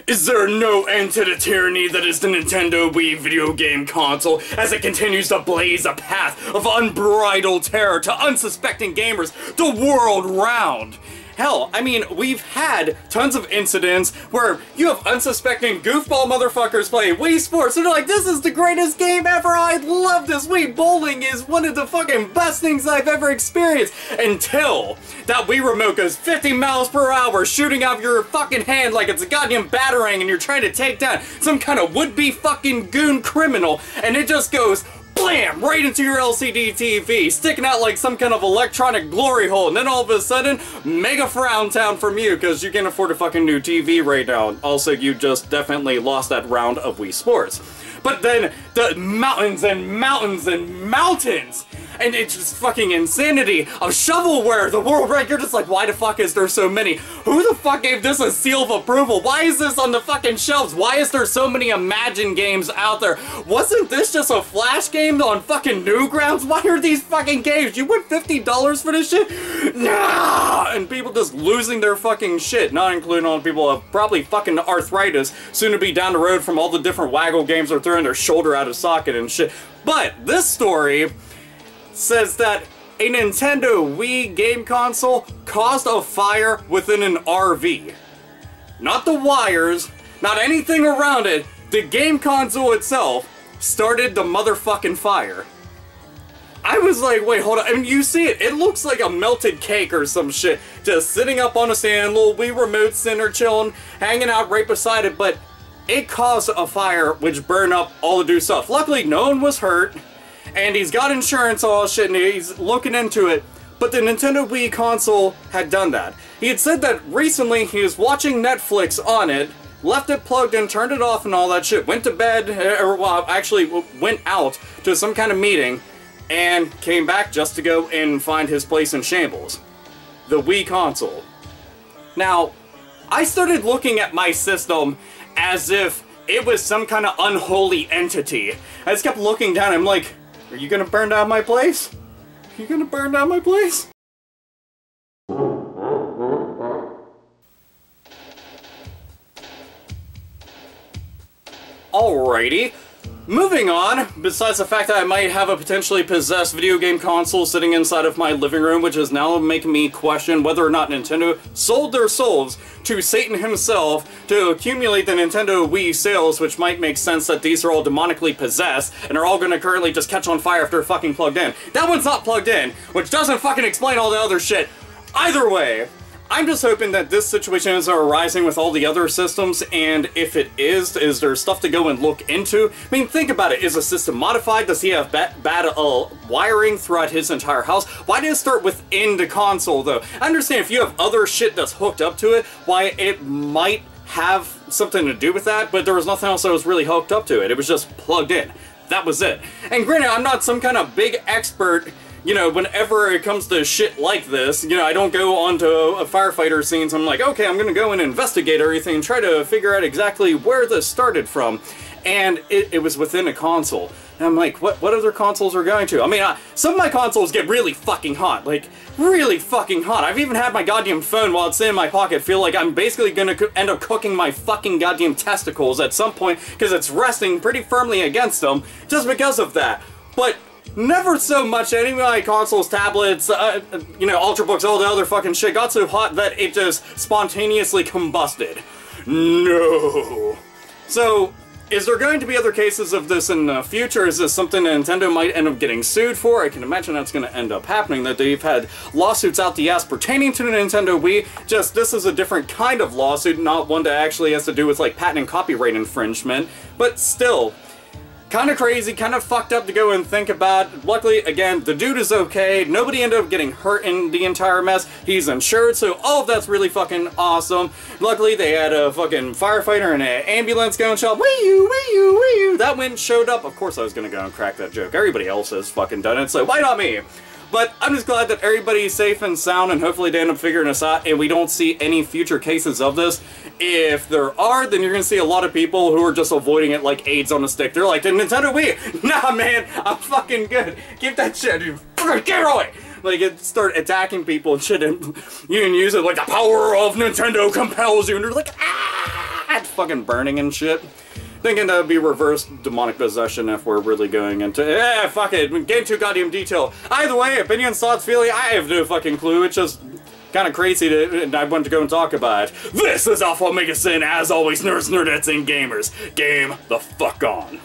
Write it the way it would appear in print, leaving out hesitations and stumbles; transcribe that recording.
Is there no end to the tyranny that is the Nintendo Wii video game console as it continues to blaze a path of unbridled terror to unsuspecting gamers the world round? Hell, I mean, we've had tons of incidents where you have unsuspecting goofball motherfuckers play Wii Sports and they're like, this is the greatest game ever, I love this, Wii Bowling is one of the fucking best things I've ever experienced, until that Wii Remote goes 50 miles per hour shooting out of your fucking hand like it's a goddamn batarang and you're trying to take down some kind of would-be fucking goon criminal, and it just goes blam! Right into your LCD TV, sticking out like some kind of electronic glory hole, and then all of a sudden, mega frown town from you, because you can't afford a fucking new TV right now. Also, you just definitely lost that round of Wii Sports. But then, the mountains and mountains and mountains! And it's just fucking insanity of shovelware, the world, right? You're just like, why the fuck is there so many? Who the fuck gave this a seal of approval? Why is this on the fucking shelves? Why is there so many Imagine games out there? Wasn't this just a Flash game on fucking Newgrounds? Why are these fucking games? You want $50 for this shit? Nah! And people just losing their fucking shit, not including all the people who have probably fucking arthritis, soon to be down the road from all the different waggle games they're throwing their shoulder out of socket and shit. But this story says that a Nintendo Wii game console caused a fire within an RV. Not the wires, not anything around it, the game console itself started the motherfucking fire. I was like, wait, hold on, I mean, you see it, it looks like a melted cake or some shit, just sitting up on a stand, little Wii Remote center chilling, hanging out right beside it, but it caused a fire which burned up all the dude's stuff. Luckily, no one was hurt, and he's got insurance, all shit, and he's looking into it. But the Nintendo Wii console had done that. He had said that recently he was watching Netflix on it, left it plugged in, turned it off and all that shit, went to bed, or well, actually went out to some kind of meeting, and came back just to go and find his place in shambles. The Wii console. Now, I started looking at my system as if it was some kind of unholy entity. I just kept looking down, I'm like, are you gonna burn down my place? Are you gonna burn down my place? Alrighty. Moving on, besides the fact that I might have a potentially possessed video game console sitting inside of my living room, which is now making me question whether or not Nintendo sold their souls to Satan himself to accumulate the Nintendo Wii sales, which might make sense that these are all demonically possessed and are all going to currently just catch on fire after fucking plugged in. That one's not plugged in, which doesn't fucking explain all the other shit. Either way, I'm just hoping that this situation isn't arising with all the other systems, and if it is there stuff to go and look into? I mean, think about it. Is the system modified? Does he have bad wiring throughout his entire house? Why did it start within the console, though? I understand if you have other shit that's hooked up to it, why it might have something to do with that, but there was nothing else that was really hooked up to it. It was just plugged in. That was it. And granted, I'm not some kind of big expert. You know, whenever it comes to shit like this, you know, I don't go onto a firefighter scenes. I'm like, okay, I'm gonna go and investigate everything and try to figure out exactly where this started from. And it was within a console. And I'm like, what other consoles are going to? I mean, some of my consoles get really fucking hot. Like, really fucking hot. I've even had my goddamn phone while it's in my pocket feel like I'm basically gonna end up cooking my fucking goddamn testicles at some point because it's resting pretty firmly against them just because of that. But never so much any of my consoles, tablets, you know, Ultrabooks, all the other fucking shit got so hot that it just spontaneously combusted. No. So, is there going to be other cases of this in the future? Is this something that Nintendo might end up getting sued for? I can imagine that's going to end up happening, that they've had lawsuits out the ass pertaining to the Nintendo Wii. Just, this is a different kind of lawsuit, not one that actually has to do with, like, patent and copyright infringement. But still, kind of crazy, kind of fucked up to go and think about. Luckily, again, the dude is okay. Nobody ended up getting hurt in the entire mess. He's insured, so all of that's really fucking awesome. Luckily, they had a fucking firefighter and an ambulance going, shot, wee-oo, wee-oo, wee-oo. That went, showed up. Of course I was gonna go and crack that joke. Everybody else has fucking done it, so why not me? But I'm just glad that everybody's safe and sound, and hopefully they end up figuring this out, and we don't see any future cases of this. If there are, then you're going to see a lot of people who are just avoiding it like AIDS on a stick. They're like, the Nintendo Wii! Nah, man, I'm fucking good. Keep that shit, dude. Get away! Like, it start attacking people and shit, and you can use it like the power of Nintendo compels you, and they're like, ah! fucking burning and shit. Thinking that would be reverse demonic possession if we're really going into fuck it, getting too goddamn detailed. Either way, opinions, thoughts, feeling, I have no fucking clue. It's just kind of crazy and I wanted to go and talk about it. This is AlphaOmegaSin, as always, nerds, nerdettes, and gamers. Game the fuck on.